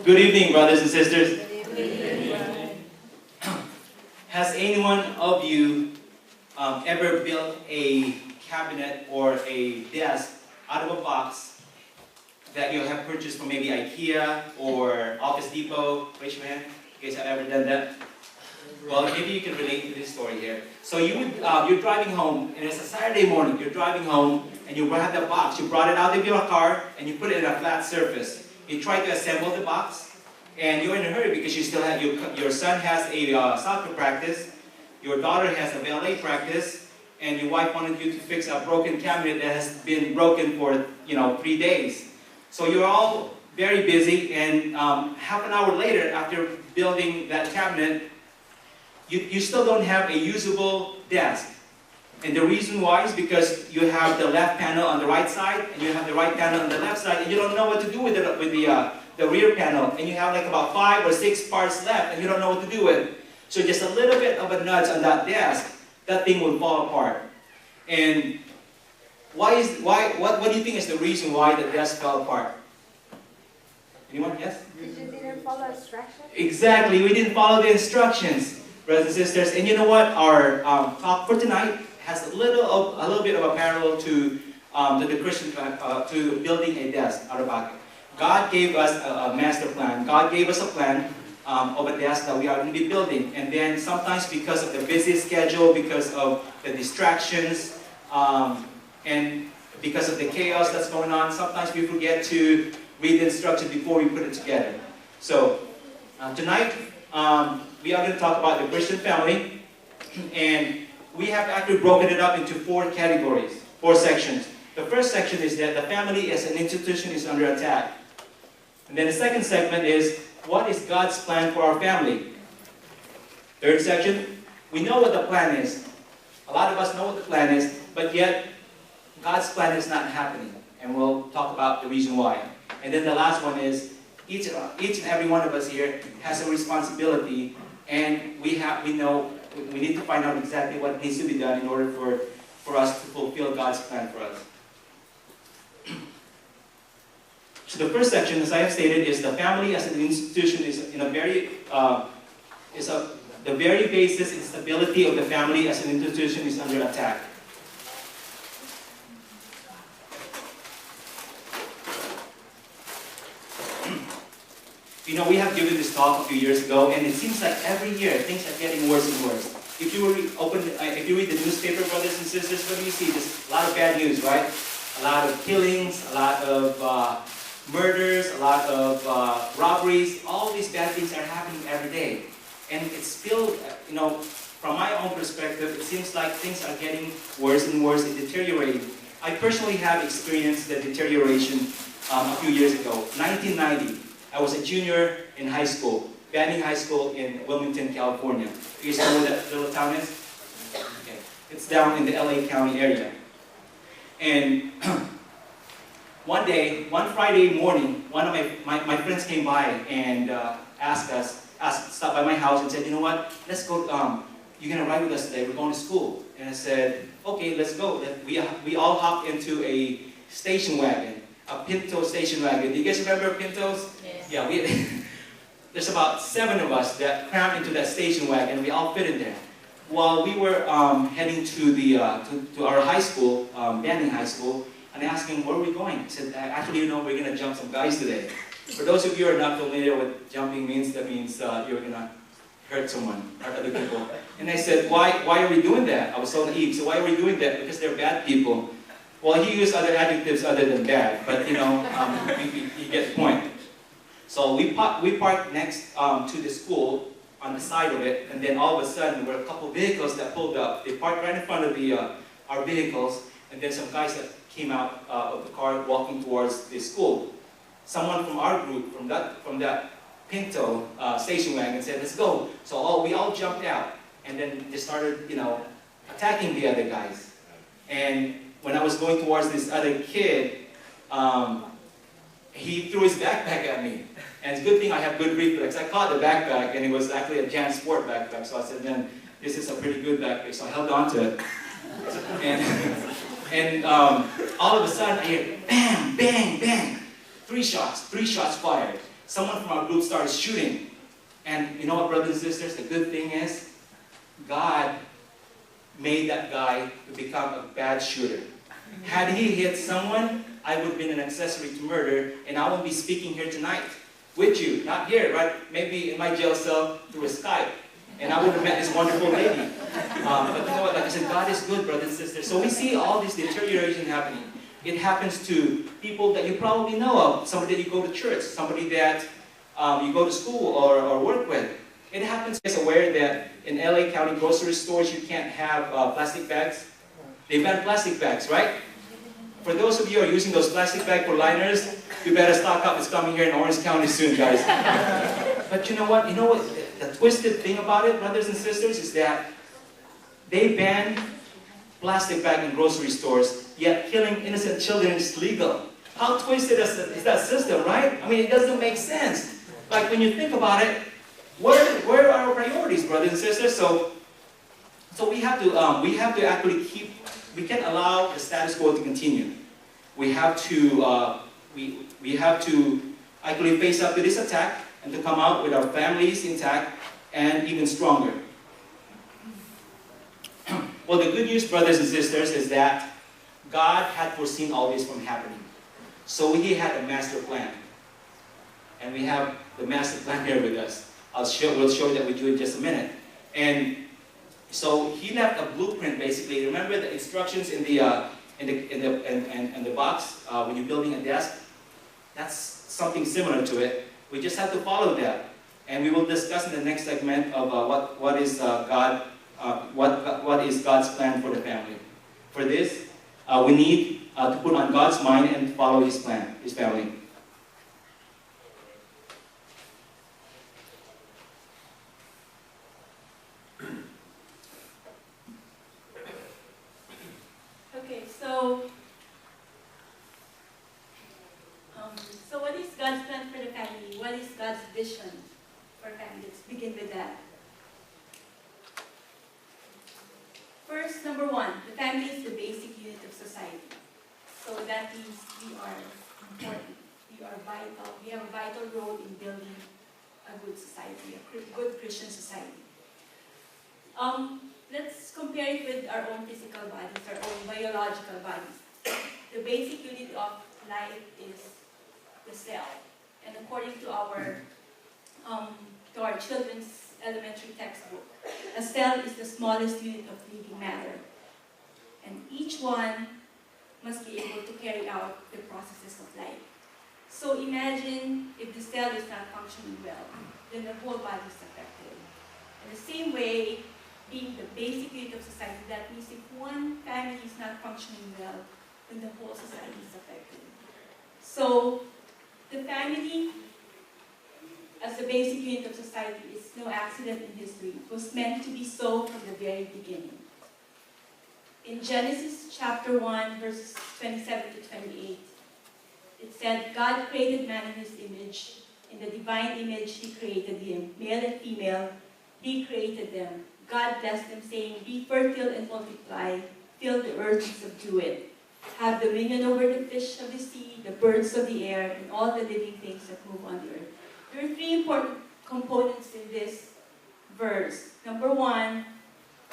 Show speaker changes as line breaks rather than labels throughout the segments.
Good evening, brothers and sisters.
Good evening.
Has anyone of you ever built a cabinet or a desk out of a box that you have purchased from maybe IKEA or Office Depot? Raise your hand. You guys have ever done that? Well, maybe you can relate to this story here. So you're driving home, and it's a Saturday morning. You're driving home, and you have the box. You brought it out of your car, and you put it in a flat surface. You try to assemble the box, and you're in a hurry because you still have your son has a soccer practice, your daughter has a ballet practice, and your wife wanted you to fix a broken cabinet that has been broken for 3 days. So you're all very busy, and half an hour later, after building that cabinet, you still don't have a usable desk. And the reason why is because you have the left panel on the right side, and you have the right panel on the left side, and you don't know what to do with the rear panel. And you have like about 5 or 6 parts left, and you don't know what to do with. So just a little bit of a nudge on that desk, that thing will fall apart. And what do you think is the reason why the desk fell apart? Anyone? Yes?
Because you didn't follow instructions?
Exactly, we didn't follow the instructions, brothers and sisters. And you know what? Our talk for tonight has a little bit of a parallel to the Christian to building a desk out of pocket. God gave us a master plan. God gave us a plan of a desk that we are going to be building. And then sometimes because of the busy schedule, because of the distractions, and because of the chaos that's going on, sometimes we forget to read the instructions before we put it together. So tonight we are going to talk about the Christian family, and we have actually broken it up into 4 categories, 4 sections. The first section is that the family as an institution is under attack. And then the second segment is, what is God's plan for our family? Third section, we know what the plan is. A lot of us know what the plan is, but yet God's plan is not happening. And we'll talk about the reason why. And then the last one is, each and every one of us here has a responsibility, and we know we need to find out exactly what needs to be done in order for us to fulfill God's plan for us. So the first section, as I have stated, is the family as an institution is the very basis and stability of the family as an institution is under attack. We have given this talk a few years ago, and it seems like every year things are getting worse and worse. If you read the newspaper, brothers and sisters, what do you see? Just a lot of bad news, right? A lot of killings, a lot of murders, a lot of robberies. All these bad things are happening every day, and it's still, from my own perspective, it seems like things are getting worse and worse and deteriorating. I personally have experienced the deterioration a few years ago, 1990. I was a junior in high school, Banning High School in Wilmington, California. Do you know where that little town is? Okay. It's down in the LA County area. And one Friday morning, one of my friends came by and stopped by my house and said, you know what, let's go, you're going to ride with us today, we're going to school. And I said, okay, let's go. We all hopped into a station wagon. A Pinto station wagon. Do you guys remember Pintos? Yes. Yeah, there's about 7 of us that crammed into that station wagon. We all fit in there. While we were heading to our high school, Banning High School, and I asked him, where are we going? He said, actually, we're going to jump some guys today. For those of you who are not familiar with what jumping means, that means you're going to hurt someone, hurt other people. And I said, why are we doing that? I was so naive. So why are we doing that? Because they're bad people. Well, he used other adjectives other than bad, but you get the point. So we parked next to the school on the side of it, and then all of a sudden there were a couple of vehicles that pulled up. They parked right in front of our vehicles, and then some guys that came out of the car walking towards the school. Someone from our group, from that Pinto station wagon, said, "Let's go." So we all jumped out, and then they started, attacking the other guys. And when I was going towards this other kid, he threw his backpack at me. And it's a good thing I have good reflex. I caught the backpack, and it was actually a Jan Sport backpack. So I said, man, this is a pretty good backpack. So I held on to it. And all of a sudden, I hear bang, bang, bang. 3 shots fired. someone from our group started shooting. And you know what, brothers and sisters, the good thing is, God made that guy to become a bad shooter. Had he hit someone, I would have been an accessory to murder, and I won't be speaking here tonight with you. Not here, right? Maybe in my jail cell through a Skype. And I would have met this wonderful lady. But you know what, like I said, God is good, brothers and sisters. So we see all this deterioration happening. It happens to people that you probably know of, somebody that you go to church, somebody that you go to school or work with. It happens. You guys aware that in LA County grocery stores you can't have plastic bags? They ban plastic bags, right? For those of you who are using those plastic bag for liners, you better stock up. It's coming here in Orange County soon, guys. But you know what? You know what? The twisted thing about it, brothers and sisters, is that they ban plastic bag in grocery stors, yet killing innocent children is legal. How twisted is that system, right? I mean, it doesn't make sense. Like when you think about it, where are our priorities, brothers and sisters? So we have to actually keep. We can't allow the status quo to continue. We have to we have to actually face up to this attack and to come out with our families intact and even stronger. Well, the good news, brothers and sisters, is that God had foreseen all this from happening. So He had a master plan. And we have the master plan here with us. We'll show that with you in just a minute. And so He left a blueprint, basically. Remember the instructions in the box when you're building a desk? That's something similar to it. We just have to follow that. And we will discuss in the next segment of what is God's plan for the family. For this, we need to put on God's mind and follow His plan, His family.
Okay, so what is God's plan for the family? What is God's vision for family? Let's begin with that. First, number one, the family is the basic unit of society. So that means we are important. We are vital. We have a vital role in building a good society, a good Christian society. Let's compare it with our own physical bodies, our own biological bodies. The basic unit of life is the cell. And according to our children's elementary textbook, a cell is the smallest unit of living matter. And each one must be able to carry out the processes of life. So imagine if the cell is not functioning well, then the whole body is affected. In the same way, being the basic unit of society, that means if one family is not functioning well, then the whole society is affected. So the family, as the basic unit of society, is no accident in history. It was meant to be so from the very beginning. In Genesis chapter 1, verses 27 to 28, it said, God created man in His image. In the divine image He created him. Male and female, He created them. God blessed them, saying, be fertile and multiply, fill the earth and subdue it. Have dominion over the fish of the sea, the birds of the air, and all the living things that move on the earth. There are three important components in this verse. Number one,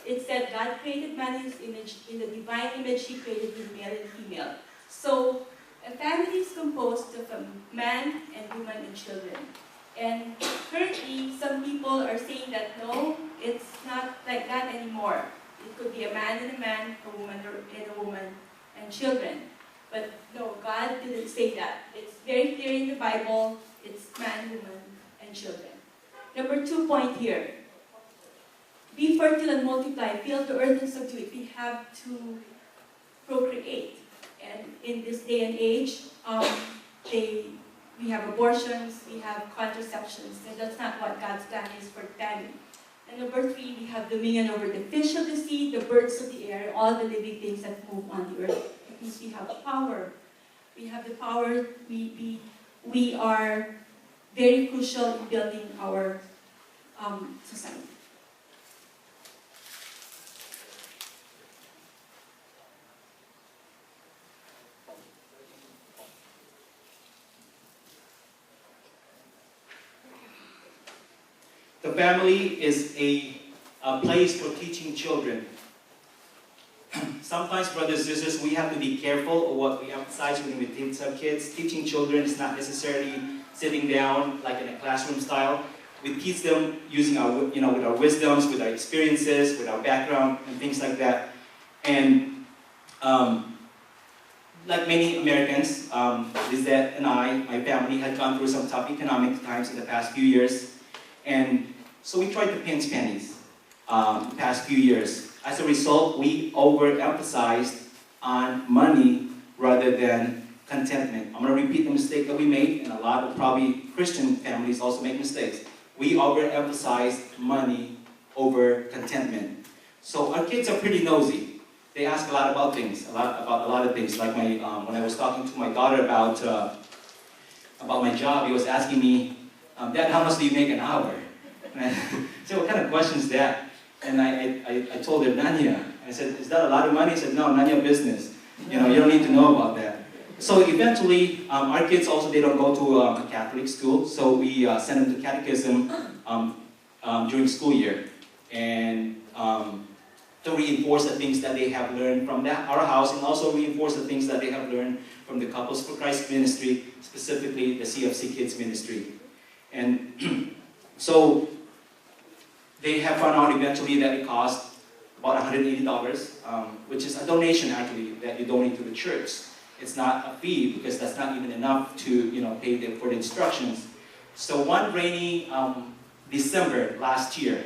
it said God created man in His image. In the divine image He created him, male and female. So a family is composed of a man and woman and children. And currently, some people are saying that no, it's not like that anymore. It could be a man, a woman and a woman, and children. But no, God didn't say that. It's very clear in the Bible. It's man, woman, and children. Number 2 point here. Be fertile and multiply. Fill the earth and subdue it. We have to procreate. And in this day and age, we have abortions, we have contraceptions, and that's not what God's plan is for family. And number 3, we have dominion over the fish of the sea, the birds of the air, all the living things that move on the earth. It means we have power. We have the power. We are very crucial in building our society.
The family is a place for teaching children. Sometimes, brothers and sisters, we have to be careful of what we emphasize when we teach our kids. Teaching children is not necessarily sitting down like in a classroom style. We teach them using our, with our wisdoms, with our experiences, with our background, and things like that. And like many Americans, Lizette and I, my family, had gone through some tough economic times in the past few years. And so we tried to pinch pennies the past few years. As a result, we overemphasized on money rather than contentment. I'm going to repeat the mistake that we made, and a lot of probably Christian families also make mistakes. We overemphasized money over contentment. So our kids are pretty nosy. They ask a lot about things, about a lot of things. Like when I was talking to my daughter about my job, he was asking me, Dad, how much do you make an hour? And I said, what kind of question is that? And I told her, Nanya. I said, is that a lot of money? He said, no, Nanya business. You don't need to know about that. So eventually, our kids also, they don't go to a Catholic school, so we send them to catechism during school year. And to reinforce the things that they have learned from our house, and also reinforce the things that they have learned from the Couples for Christ ministry, specifically the CFC Kids ministry. And so they have found out eventually that it costs about $180, which is a donation actually that you donate to the church. It's not a fee because that's not even enough to pay for the instructions. So one rainy December last year,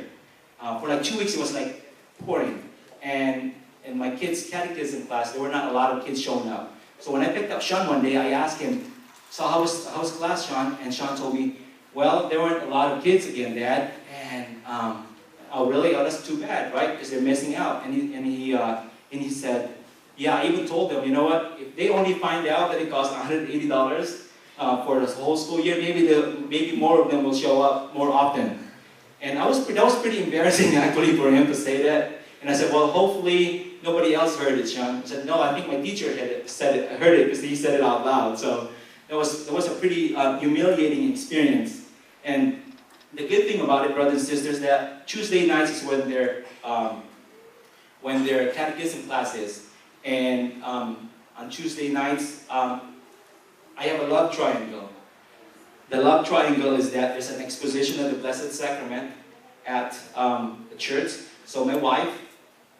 for like 2 weeks it was like pouring, and in my kids' catechism class there were not a lot of kids showing up. So when I picked up Sean one day, I asked him, "So how was class, Sean?" And Sean told me, "Well, there weren't a lot of kids again, Dad." And oh really? Oh, that's too bad, right? Because they're missing out. And he said, yeah, I even told them, you know what? If they only find out that it costs $180 for the whole school year, maybe more of them will show up more often. And that was pretty embarrassing actually for him to say that. And I said, well, hopefully nobody else heard it, Sean. He said, no, I think my teacher heard it because he said it out loud. So that was a pretty humiliating experience. And the good thing about it, brothers and sisters, that Tuesday nights is when their catechism class is. And on Tuesday nights, I have a love triangle. The love triangle is that there's an exposition of the Blessed Sacrament at the church. So my wife,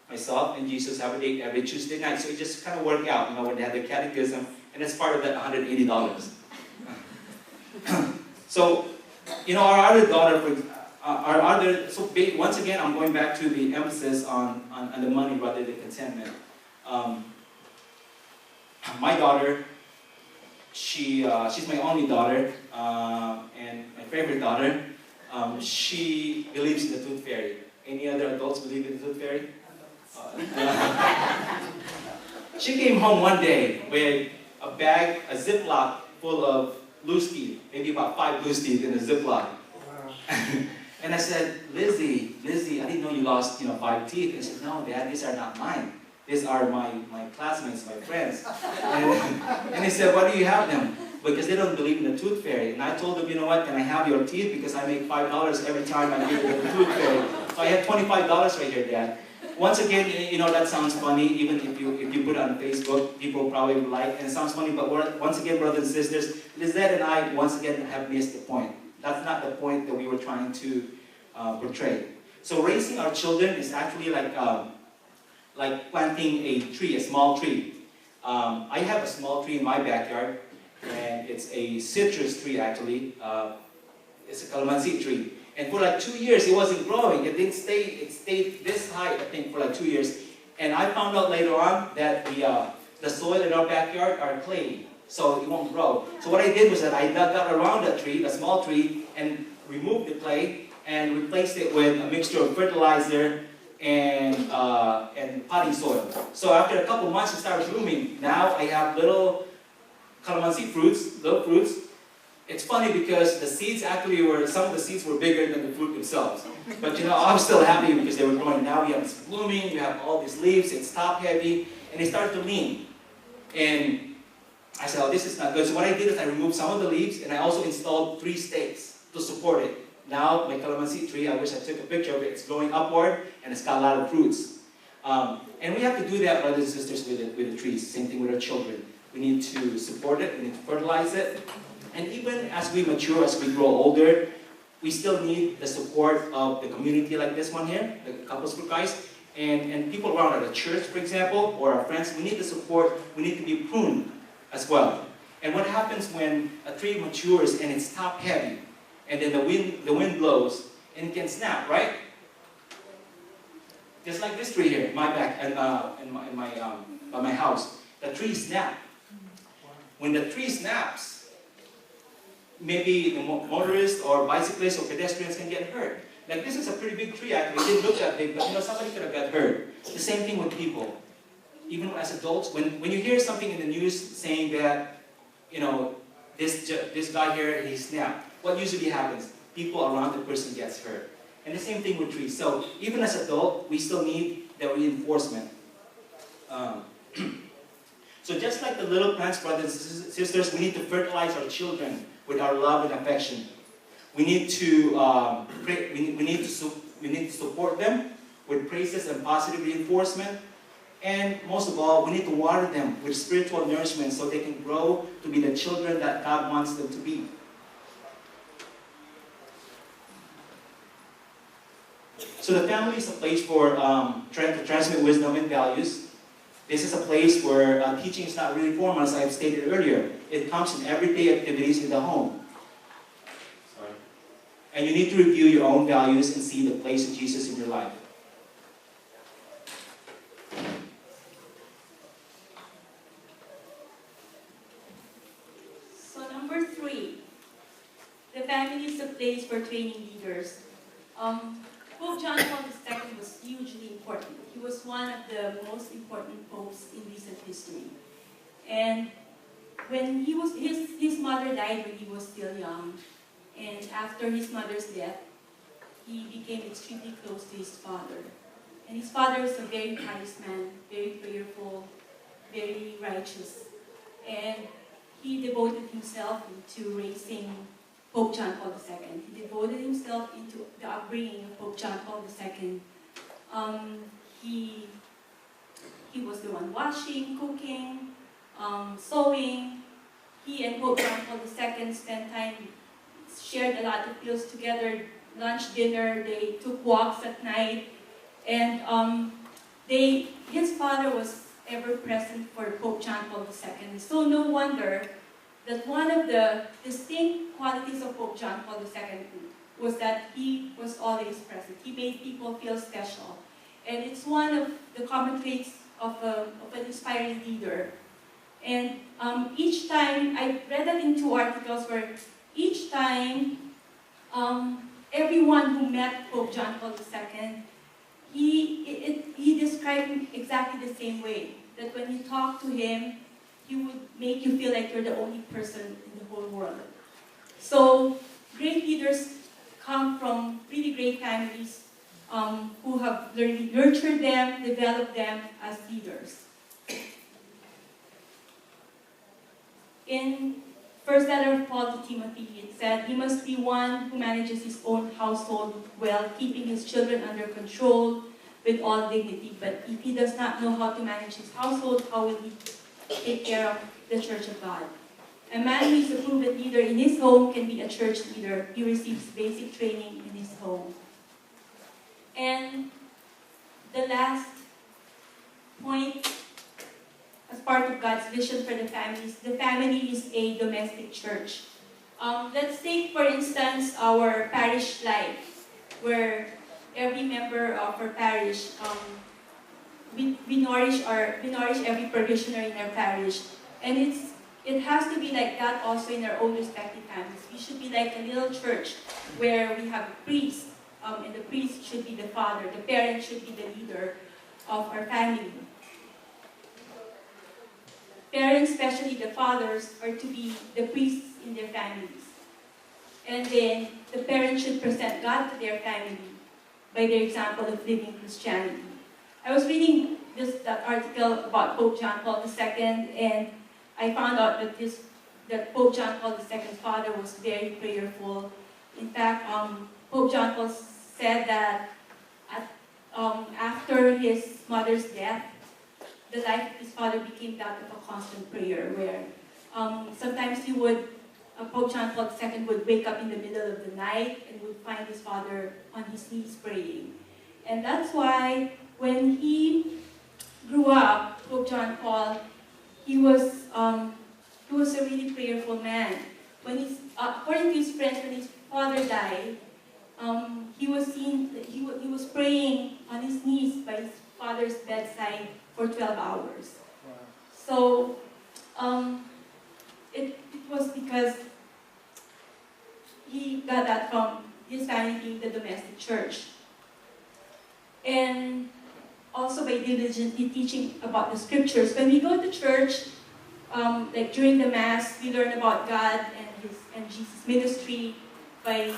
myself, and Jesus have a date every Tuesday night. So it just kind of work out, when they have their catechism, and it's part of that $180. So, our other daughter, once again, I'm going back to the emphasis on the money rather than contentment. My daughter, she's my only daughter, and my favorite daughter. She believes in the Tooth Fairy. Any other adults believe in the Tooth Fairy? She came home one day with a bag, a Ziploc full of loose teeth, maybe about 5 loose teeth in a Ziploc. Wow. And I said, Lizzie, I didn't know you lost 5 teeth. And she said, no, Dad, these are not mine. These are my classmates, my friends. And he said, why do you have them? Because they don't believe in the Tooth Fairy. And I told them, you know what, can I have your teeth? Because I make $5 every time I give it to the Tooth Fairy. So I had $25 right here, Dad. Once again, that sounds funny. Even if you put it on Facebook, people probably will like, and it sounds funny. But once again, brothers and sisters, Lizette and I once again have missed the point. That's not the point that we were trying to portray. So raising our children is actually like planting a tree, a small tree. I have a small tree in my backyard, and it's a citrus tree actually. It's a calamansi tree. And for like 2 years, it wasn't growing. It stayed this high, I think, for like 2 years. And I found out later on that the soil in our backyard are clayey, so it won't grow. So what I did was that I dug out around that tree, a small tree, and removed the clay and replaced it with a mixture of fertilizer and potting soil. So after a couple months, it started blooming. Now I have little calamansi fruits, little fruits. It's funny because the seeds actually some of the seeds were bigger than the fruit themselves. But I was still happy because they were growing. Now we have this blooming, we have all these leaves, it's top heavy, and they started to lean. And I said, oh, this is not good. So what I did is I removed some of the leaves, and I also installed 3 stakes to support it. Now, my calamansi tree, I wish I took a picture of it, it's going upward and it's got a lot of fruits. And we have to do that, brothers and sisters, with the trees. Same thing with our children. We need to support it, we need to fertilize it. And even as we mature, as we grow older, we still need the support of the community like this one here, the Couples for Christ, and people around at the church, for example, or our friends. We need the support, we need to be pruned as well. And what happens when a tree matures and it's top heavy, and then the wind blows, and it can snap, right? Just like this tree here, my back, and by my house. The tree snapped. When the tree snaps, maybe the motorists or bicyclists or pedestrians can get hurt. Like this is a pretty big tree actually. It didn't look that big, but somebody could have got hurt. The same thing with people. Even as adults, when you hear something in the news saying that, this guy here, he snapped, what usually happens? People around the person gets hurt. And the same thing with trees. So even as adults, we still need the reinforcement. So just like the little plants, brothers and sisters, we need to fertilize our children with our love and affection. We need to we need to support them with praises and positive reinforcement. And most of all, we need to water them with spiritual nourishment so they can grow to be the children that God wants them to be. So the family is a place for to transmit wisdom and values. This is a place where teaching is not really formal, as I have stated earlier. It comes in everyday activities in the home. Sorry. And you need to review your own values and see the place of Jesus in your life.
So number 3, the family is a place for training leaders. Pope John Paul II was hugely important. He was one of the most important popes in recent history. And when his mother died when he was still young, and after his mother's death, he became extremely close to his father. And his father was a very pious man, very prayerful, very righteous. And he devoted himself to raising Pope John Paul II. He devoted himself into the upbringing of Pope John Paul II. He was the one washing, cooking, sewing. He and Pope John Paul II spent time, shared a lot of meals together, lunch, dinner. They took walks at night. And his father was ever present for Pope John Paul II. So no wonder that one of the distinct qualities of Pope John Paul II was that he was always present. He made people feel special. And it's one of the common traits of an inspiring leader. And each time, I read that in 2 articles where each time everyone who met Pope John Paul II, he described him exactly the same way. That when you talk to him, he would make you feel like you're the only person in the whole world. So great leaders come from really great families who have nurtured them, developed them as leaders. In first letter of Paul to Timothy, it said, he must be one who manages his own household well, keeping his children under control with all dignity. But if he does not know how to manage his household, how will he take care of the church of God? A man who is a proven leader in his home can be a church leader. He receives basic training in his home. And the last point, as part of God's vision for the family is a domestic church. Let's take, for instance, our parish life, where every member of our parish, we nourish every parishioner in our parish. And it has to be like that also in our own respective families. We should be like a little church where we have a priest, and the priest should be the father, the parent should be the leader of our family. Parents, especially the fathers, are to be the priests in their families. And then the parents should present God to their family by their example of living Christianity. I was reading that article about Pope John Paul II, and I found out that Pope John Paul II's father was very prayerful, In fact, Pope John Paul said that after his mother's death, the life of his father became that of a constant prayer, where sometimes Pope John Paul II would wake up in the middle of the night and would find his father on his knees praying. And that's why when he grew up, Pope John Paul, he was a really prayerful man. According to his friends, when his father died, he was praying on his knees by his father's bedside for 12 hours.
Wow.
So it was because he got that from his family being the domestic church. And also by diligently teaching about the scriptures. When we go to church, like during the Mass, we learn about God and Jesus' ministry by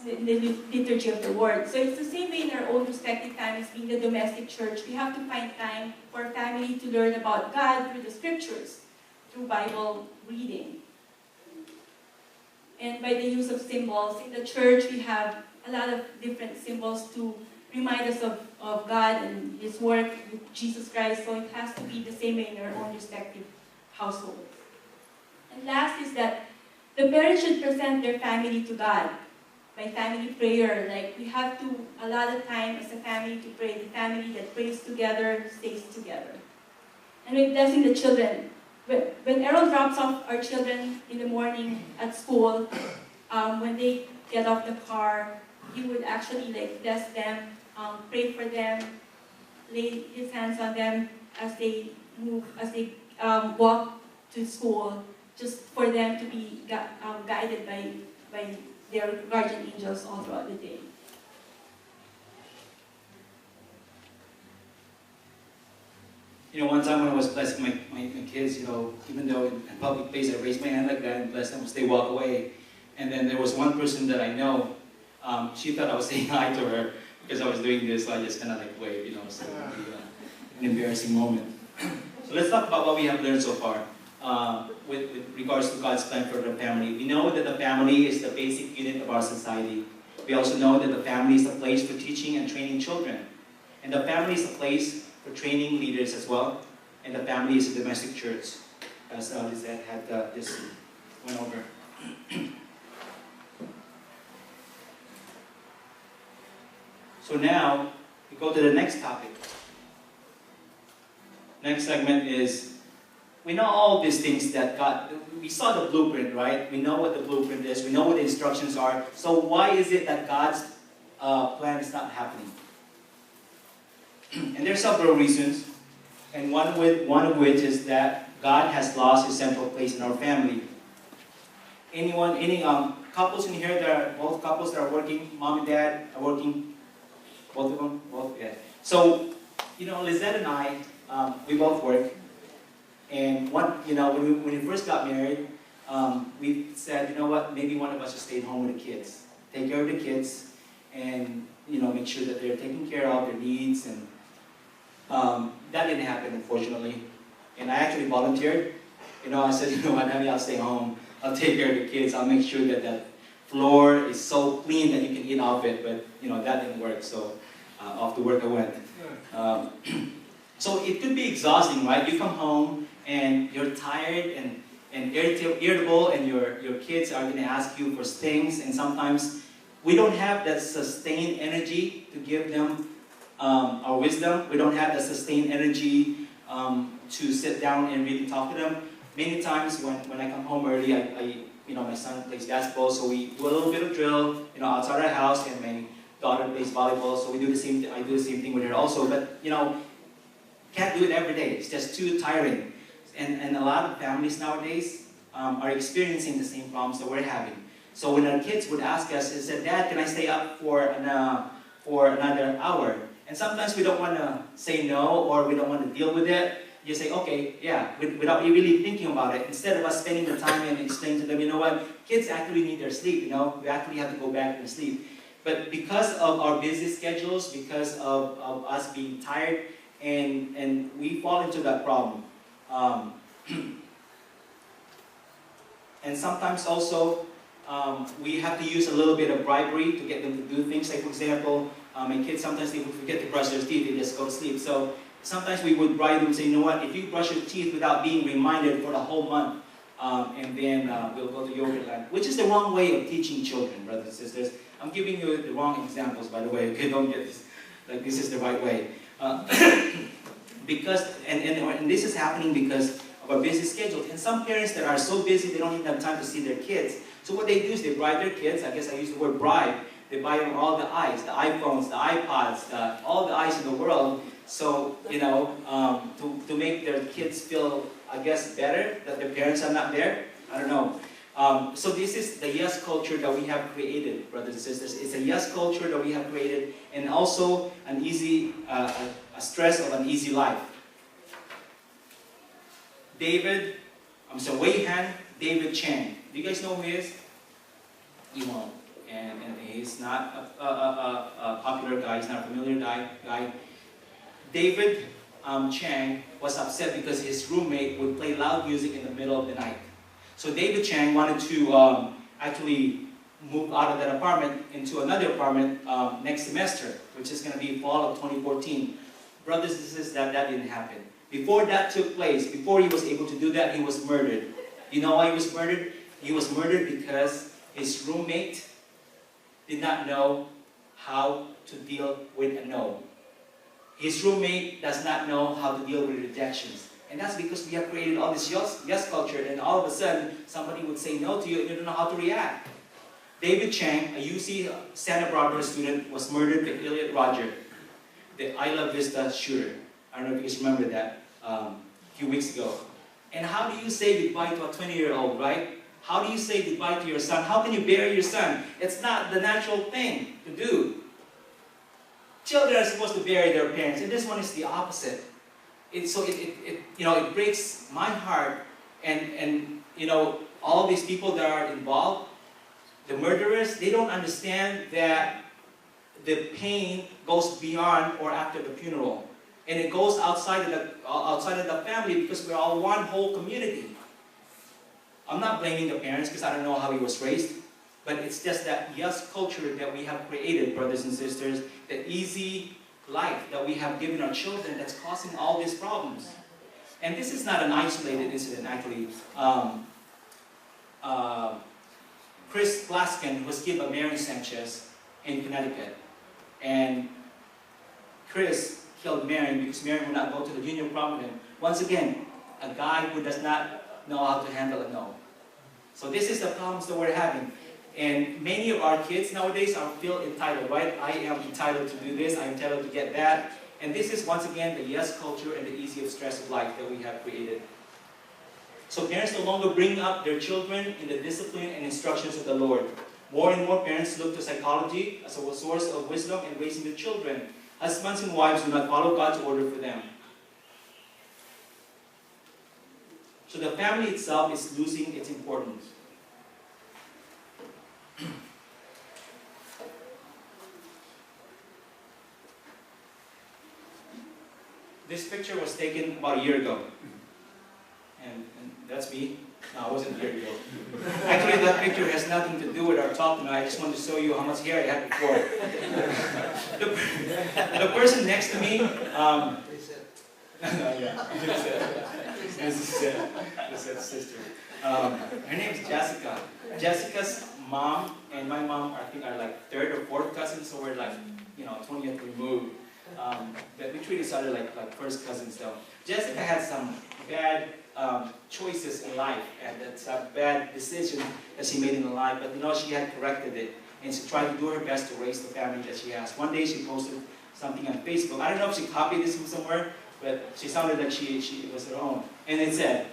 in the liturgy of the Word. So it's the same way in our own respective families, being the domestic church. We have to find time for our family to learn about God through the scriptures, through Bible reading. And by the use of symbols, in the church we have a lot of different symbols to remind us of God and His work with Jesus Christ, so it has to be the same way in our own respective households. And last is that the parents should present their family to God by family prayer. Like, we have to allow the time as a family to pray. The family that prays together stays together. And we're blessing the children. When Errol drops off our children in the morning at school, when they get off the car, he would actually bless them, pray for them, lay his hands on them as they walk to school, just for them to be guided by their guardian angels all throughout the day.
One time when I was blessing my kids, even though in public place I raised my hand like that and blessed them as they walk away. And then there was one person that I know, she thought I was saying hi to her because I was doing this, so I just kind of waved, so it would be an embarrassing moment. So let's talk about what we have learned so far with regards to God's plan for the family. We know that the family is the basic unit of our society. We also know that the family is the place for teaching and training children. And the family is the place for training leaders as well. And the family is a domestic church, as Lizette had just went over. So now, we go to the next topic. Next segment is, we know all these things that God, we saw the blueprint, right? We know what the blueprint is, we know what the instructions are. So why is it that God's plan is not happening? And there are several reasons, and one of which is that God has lost His central place in our family. Any couples in here that are, both couples that are working, mom and dad are working, both of them? Both, yeah. So, Lizette and I, we both work. And when we first got married, we said, maybe one of us should stay home with the kids. Take care of the kids and, make sure that they're taken care of, their needs. And that didn't happen, unfortunately. And I actually volunteered. I said, honey, I'll stay home. I'll take care of the kids. I'll make sure that that floor is so clean that you can eat off it. But, that didn't work. So off to work I went. So it could be exhausting, right? You come home and you're tired and irritable, and your kids are going to ask you for things, and sometimes we don't have that sustained energy to give them our wisdom. We don't have that sustained energy to sit down and really talk to them. Many times when I come home early, my son plays basketball, so we do a little bit of drill, outside our house, and my daughter plays volleyball, so we do the same. I do the same thing with her also, but can't do it every day. It's just too tiring. And a lot of families nowadays are experiencing the same problems that we're having. So when our kids would ask us, they said, Dad, can I stay up for another hour? And sometimes we don't want to say no, or we don't want to deal with it. You say, okay, yeah, without really thinking about it. Instead of us spending the time and explaining to them, kids actually need their sleep, we actually have to go back and sleep. But because of our busy schedules, because of us being tired, and we fall into that problem. And sometimes also, we have to use a little bit of bribery to get them to do things. Like, for example, my kids, sometimes they would forget to brush their teeth, they just go to sleep. So sometimes we would bribe them and say, you know what, if you brush your teeth without being reminded for the whole month, and then we'll go to yogurt land, which is the wrong way of teaching children, brothers and sisters. I'm giving you the wrong examples, by the way, okay, don't get this, like this is the right way. Because, and this is happening because of our busy schedule. And some parents that are so busy, they don't even have time to see their kids. So what they do is they bribe their kids, I guess I use the word bribe, they buy them all the ice, the iPhones, the iPods, all the ice in the world, so, you know, to make their kids feel, I guess, better that their parents are not there. I don't know. So this is the yes culture that we have created, brothers and sisters. It's a yes culture that we have created, and also an easy, a stress of an easy life. Wei Han, David Chang. Do you guys know who he is? You won't. And he's not a popular guy, he's not a familiar guy. David Chang was upset because his roommate would play loud music in the middle of the night. So David Chang wanted to actually move out of that apartment into another apartment next semester, which is going to be fall of 2014. Brothers and sisters, that didn't happen. Before that took place, before he was able to do that, he was murdered. You know why he was murdered? He was murdered because his roommate did not know how to deal with a no. His roommate does not know how to deal with rejections. And that's because we have created all this yes culture, and all of a sudden, somebody would say no to you and you don't know how to react. David Chang, a UC Santa Barbara student, was murdered by Elliot Rodger, the Isla Vista shooter. I don't know if you guys remember that a few weeks ago. And how do you say goodbye to a 20-year-old, right? How do you say goodbye to your son? How can you bury your son? It's not the natural thing to do. Children are supposed to bury their parents, and this one is the opposite. It breaks my heart, and you know, all these people that are involved, the murderers, they don't understand that the pain goes beyond or after the funeral. And it goes outside of the family, because we're all one whole community. I'm not blaming the parents because I don't know how he was raised, but it's just that yes culture that we have created, brothers and sisters, the easy life that we have given our children that's causing all these problems. And this is not an isolated incident, actually. Chris Glaskin was killed by Mary Sanchez in Connecticut. And Chris killed Mary because Mary would not go to the union prom with him. Once again, a guy who does not know how to handle a no. So this is the problems that we're having. And many of our kids nowadays feel entitled, right? I am entitled to do this, I am entitled to get that. And this is once again the yes culture and the easy of stress of life that we have created. So parents no longer bring up their children in the discipline and instructions of the Lord. More and more parents look to psychology as a source of wisdom in raising their children. Husbands and wives do not follow God's order for them. So the family itself is losing its importance. This picture was taken about a year ago. And that's me. No, it wasn't a year ago. Actually, that picture has nothing to do with our talk tonight. I just wanted to show you how much hair I had before. the person next to me, this is sister. Her name is Jessica. Jessica's mom and my mom, I think, are like third or fourth cousins, so we're like, 20th removed. But we treat each other like first cousins, though. Jessica had some bad choices in life, and that's a bad decision that she made in life, but she had corrected it, and she tried to do her best to raise the family that she has. One day she posted something on Facebook. I don't know if she copied this from somewhere, but she sounded like it was her own. And it said,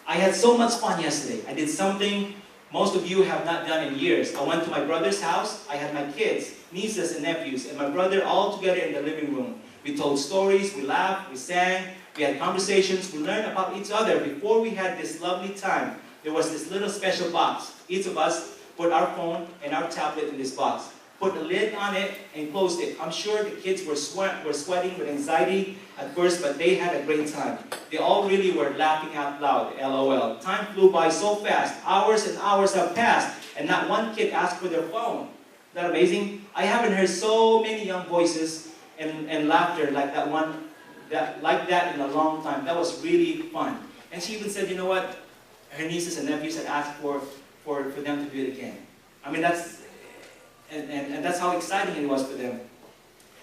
"I had so much fun yesterday. I did something most of you have not done in years. I went to my brother's house. I had my kids, nieces and nephews, and my brother all together in the living room. We told stories, we laughed, we sang, we had conversations, we learned about each other. Before we had this lovely time, there was this little special box. Each of us put our phone and our tablet in this box, put a lid on it, and closed it. I'm sure the kids were sweating with anxiety at first, but they had a great time. They all really were laughing out loud, LOL. Time flew by so fast. Hours and hours have passed, and not one kid asked for their phone. Isn't that amazing? I haven't heard so many young voices and laughter like that in a long time. That was really fun. And she even said, you know what? Her nieces and nephews had asked for them to do it again. I mean, that's how exciting it was for them.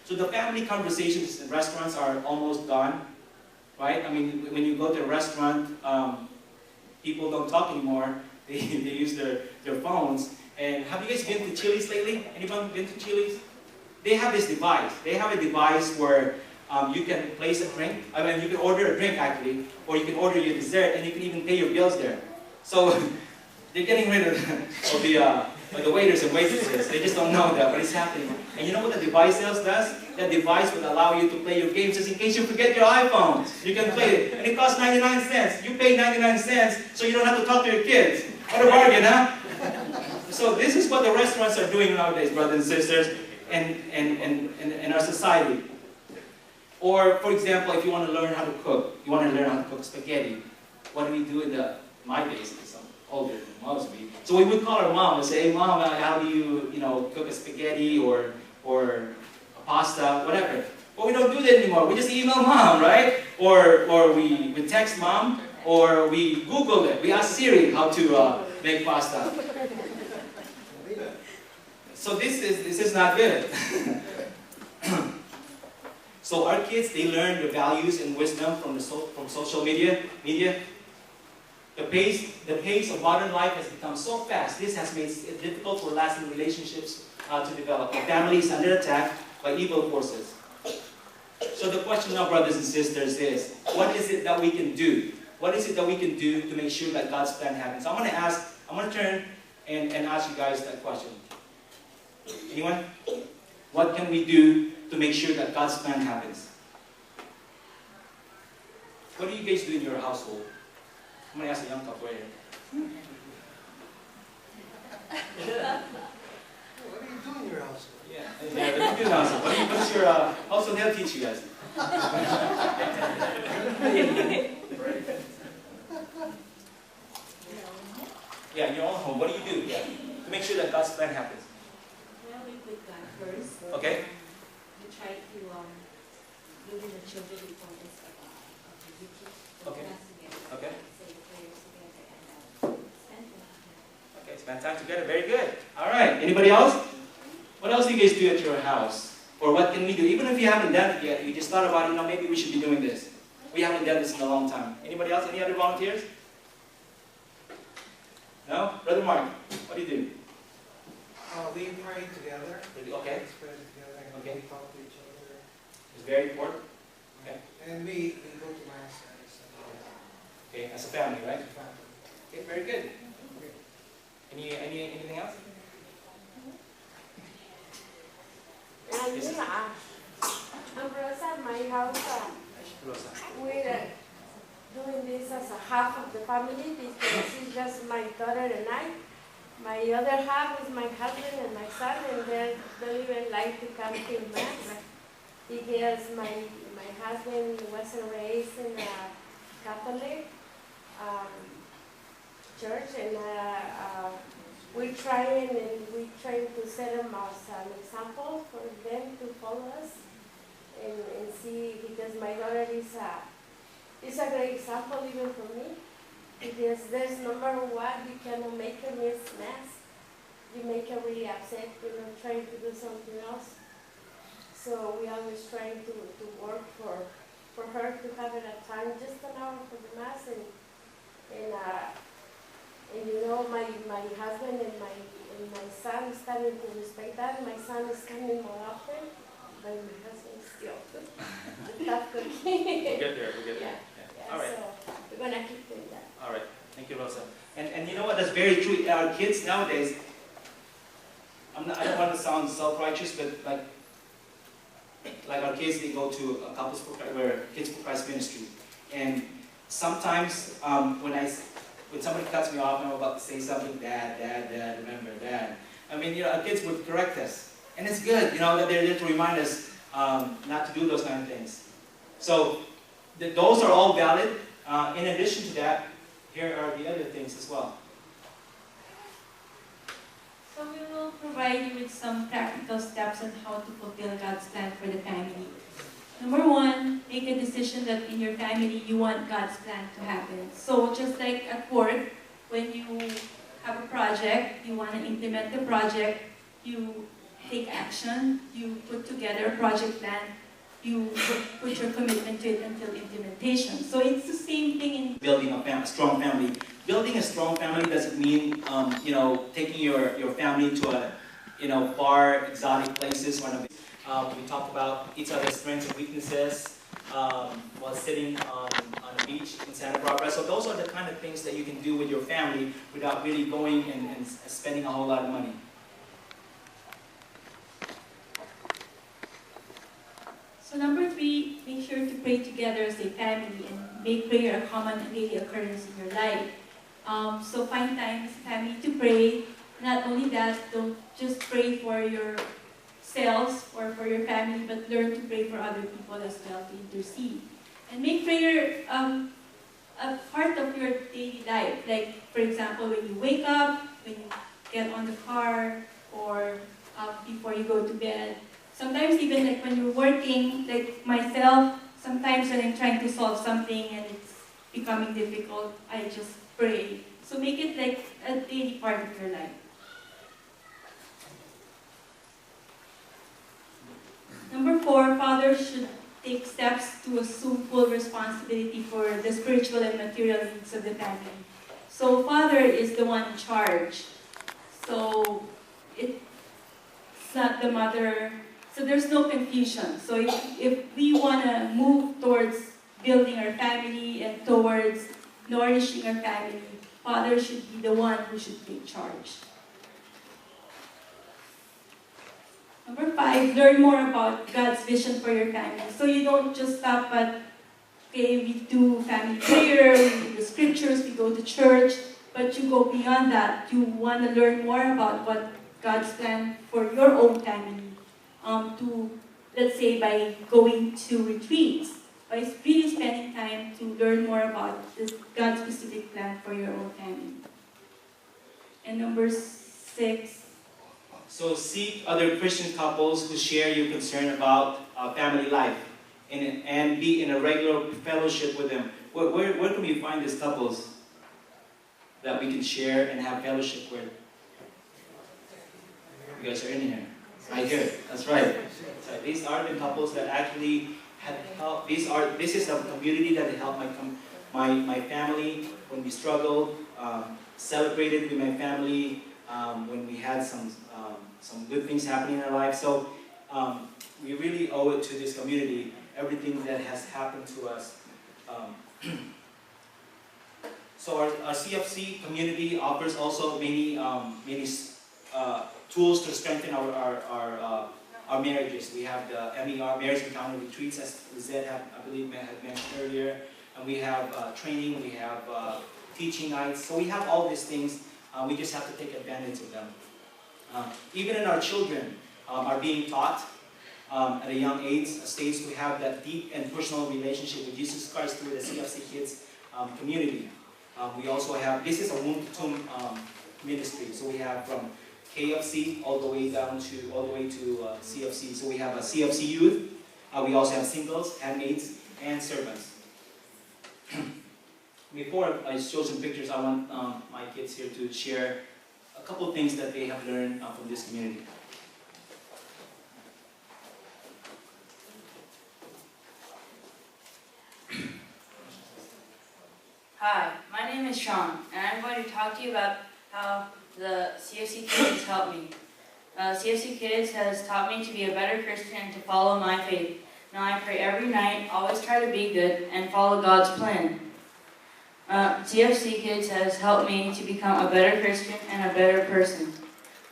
So the family conversations in restaurants are almost gone, right? I mean, when you go to a restaurant, people don't talk anymore. They use their phones. And have you guys been to Chili's lately? Anyone been to Chili's? They have this device. They have a device where you can place a drink. I mean, you can order a drink actually, or you can order your dessert, and you can even pay your bills there. So they're getting rid of the waiters and waitresses. They just don't know that, but it's happening. And you know what the device does? That device will allow you to play your games just in case you forget your iPhone. You can play it, and it costs 99 cents. You pay 99 cents, so you don't have to talk to your kids. What a bargain, huh? So this is what the restaurants are doing nowadays, brothers and sisters, in our society. Or, for example, if you want to learn how to cook, you want to learn how to cook spaghetti. What do we do in my days? Because I'm older than most of you. So we would call our mom and say, hey, Mom, how do you cook a spaghetti or a pasta, whatever. But we don't do that anymore. We just email Mom, right? Or we text Mom, or we Google it. We ask Siri how to make pasta. So this is not good. So our kids, they learn the values and wisdom from social media. The pace of modern life has become so fast. This has made it difficult for lasting relationships to develop. The family is under attack by evil forces. So the question now, brothers and sisters, is what is it that we can do? What is it that we can do to make sure that God's plan happens? I'm going to turn and ask you guys that question. Anyone? What can we do to make sure that God's plan happens? What do you guys do in your household? I'm going to ask a young couple right here.
What do you do in your household?
Yeah, what do you do in your household? What's your household? They'll teach you guys. Yeah, in your own home, what do you do? Yeah, to make sure that God's plan happens.
Well, we put God first.
Okay.
We try to give the children the importance of the duty.
Okay.
Together.
Okay.
Say the prayers together and spend time together.
Okay, spend time together. Very good. All right. Anybody else? What else do you guys do at your house? Or what can we do? Even if you haven't done it yet, you just thought about it, maybe we should be doing this. We haven't done this in a long time. Anybody else? Any other volunteers? No? Brother Mark, what do you do?
We pray together.
Okay.
We pray together and
Okay.
we talk to each other.
It's very important. Okay.
And we go to mass
Okay, as a family, right?
as a family.
Okay, very good. Anything else?
Rosa, at my house,
Rosa.
we're doing this as a half of the family because it's just my daughter and I. My other half is my husband and my son, and they don't even like to come to mass because my husband wasn't raised in a Catholic church, and we're trying to set them as an example for them to follow us and see, because my daughter is a great example even for me, because there's no matter what, you cannot make her miss mass. You make her really upset, trying to do something else. So we always trying to work for her to have it at time, just an hour for the mass, and my husband and my son starting to respect that. My son is coming more often, but my husband is still tough cooking.
We'll get there.
Yeah,
All right.
so we're gonna keep doing that.
All right. Thank you, Rosa. And you know what? That's very true. Our kids nowadays, I don't want to sound self-righteous, but like our kids, they go to a Couples for Christ, where Kids for Christ ministry, and sometimes when somebody cuts me off and I'm about to say something, Dad, remember, Dad. I mean, our kids would correct us. And it's good, that they're there to remind us not to do those kind of things. So those are all valid. In addition to that, here are the other things as well.
So we will provide you with some practical steps on how to fulfill God's plan for the family. Number one, make a decision that in your family you want God's plan to happen. So just like at work, when you have a project, you want to implement the project, you take action, you put together a project plan, you put your commitment to it until implementation. So it's the same thing in
building a strong family. Building a strong family doesn't mean, taking your family to far exotic places. We talked about each other's strengths and weaknesses while sitting on a beach in Santa Barbara. So those are the kind of things that you can do with your family without really going and spending a whole lot of money.
So number three, make sure to pray together as a family and make prayer a common daily occurrence in your life. So find time as a family to pray. Not only that, don't just pray for yourselves or for your family, but learn to pray for other people as well, to intercede. And make prayer a part of your daily life. Like, for example, when you wake up, when you get on the car, or before you go to bed. Sometimes even like when you're working, like myself, sometimes when I'm trying to solve something and it's becoming difficult, I just pray. So make it like a daily part of your life. Number four, fathers should take steps to assume full responsibility for the spiritual and material needs of the family. So father is the one in charge. So it's not the mother. So there's no confusion. So if we want to move towards building our family and towards nourishing our family, father should be the one who should take charge. Number five, learn more about God's vision for your family. So you don't just stop at, okay, we do family prayer, we read the scriptures, we go to church, but you go beyond that. You want to learn more about what God's plan for your own family. Let's say by going to retreats, by really spending time to learn more about this God's specific plan for your own family. And number six.
So seek other Christian couples who share your concern about family life and be in a regular fellowship with them. Where can we find these couples that we can share and have fellowship with? You guys are in here. Right here. That's right. So these are the couples that actually have helped. This is a community that helped my family when we struggled, celebrated with my family when we had some good things happening in our life. So we really owe it to this community, everything that has happened to us. So our CFC community offers also many tools to strengthen our marriages. We have the MER, Marriage Encounter Retreats, as Lizette had mentioned earlier. And we have training, we have teaching nights. So we have all these things. We just have to take advantage of them. Even in our children are being taught at a young stage to have that deep and personal relationship with Jesus Christ through the CFC Kids community. We also have, this is a womb-to-tomb ministry. So we have from KFC all the way to CFC. So we have a CFC youth. We also have singles, handmaids, and servants. Before I show some pictures, I want my kids here to share a couple of things that they have learned from this community.
Hi, my name is Sean, and I'm going to talk to you about how the CFC Kids helped me. CFC Kids has taught me to be a better Christian and to follow my faith. Now I pray every night, always try to be good, and follow God's plan. CFC Kids has helped me to become a better Christian and a better person.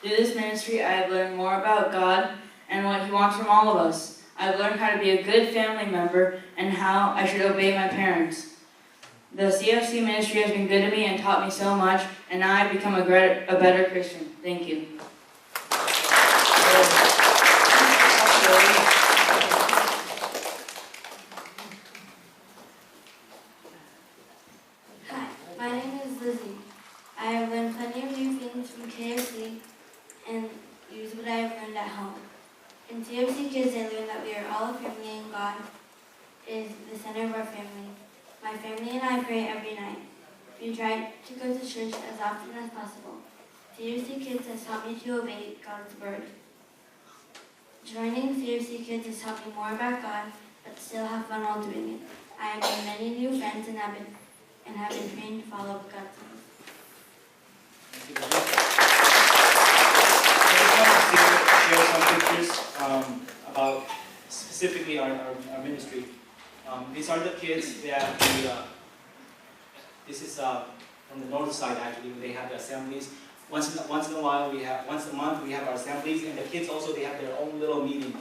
Through this ministry, I have learned more about God and what He wants from all of us. I've learned how to be a good family member and how I should obey my parents. The CFC ministry has been good to me and taught me so much, and now I've become a better Christian. Thank you.
learned at home. In CFC Kids, I learned that we are all a family and God is the center of our family. My family and I pray every night. We try to go to church as often as possible. CFC Kids has taught me to obey God's word. Joining CFC Kids has taught me more about God, but still have fun while doing it. I have made many new friends and have been trained to follow God's will.
Thank you very much. I just wanted to share some pictures about specifically our ministry. These are the kids that this is from the north side actually, where they have the assemblies. Once in a while, once a month we have our assemblies, and the kids also they have their own little meeting.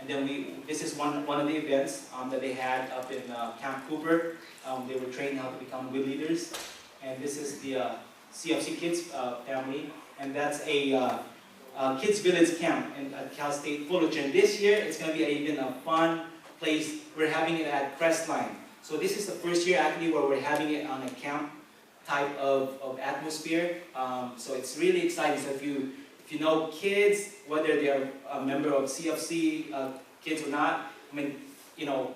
And then this is one of the events that they had up in Camp Cooper. They were trained how to become good leaders, and this is the CFC Kids family, and that's a Kids Village Camp at Cal State Fullerton. This year it's going to be even a fun place. We're having it at Crestline. So this is the first year actually where we're having it on a camp type of atmosphere. So it's really exciting. So if you know kids, whether they're a member of CFC Kids or not, I mean, you know,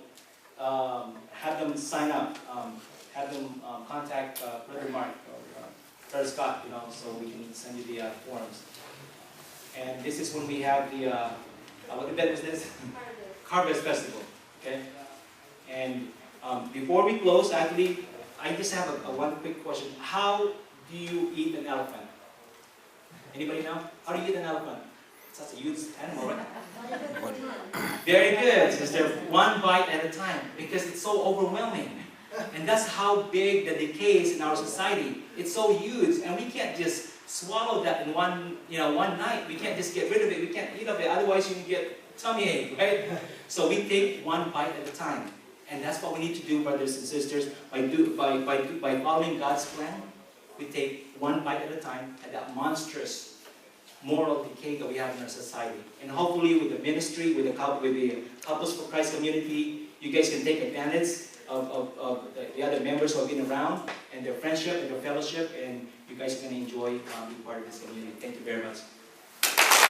have them sign up, have them contact Brother Mark or Brother Scott, you know, so we can send you the forms. And this is when we have the, what event is this? Harvest Festival, okay? And before we close, actually, I just have a one quick question. How do you eat an elephant? Anybody know? How do you eat an elephant? It's such a huge animal, right? Very good, sister. One bite at a time, because it's so overwhelming. And that's how big the decay is in our society. It's so huge, and we can't just swallow that in one night. We can't just get rid of it. We can't eat of it. Otherwise, you can get tummy ache, right? So we take one bite at a time. And that's what we need to do, brothers and sisters, by following God's plan. We take one bite at a time at that monstrous moral decay that we have in our society. And hopefully with the ministry, with the Couples for Christ community, you guys can take advantage of the other members who have been around and their friendship and their fellowship, and you guys are going to enjoy being part of this community. Thank you very much.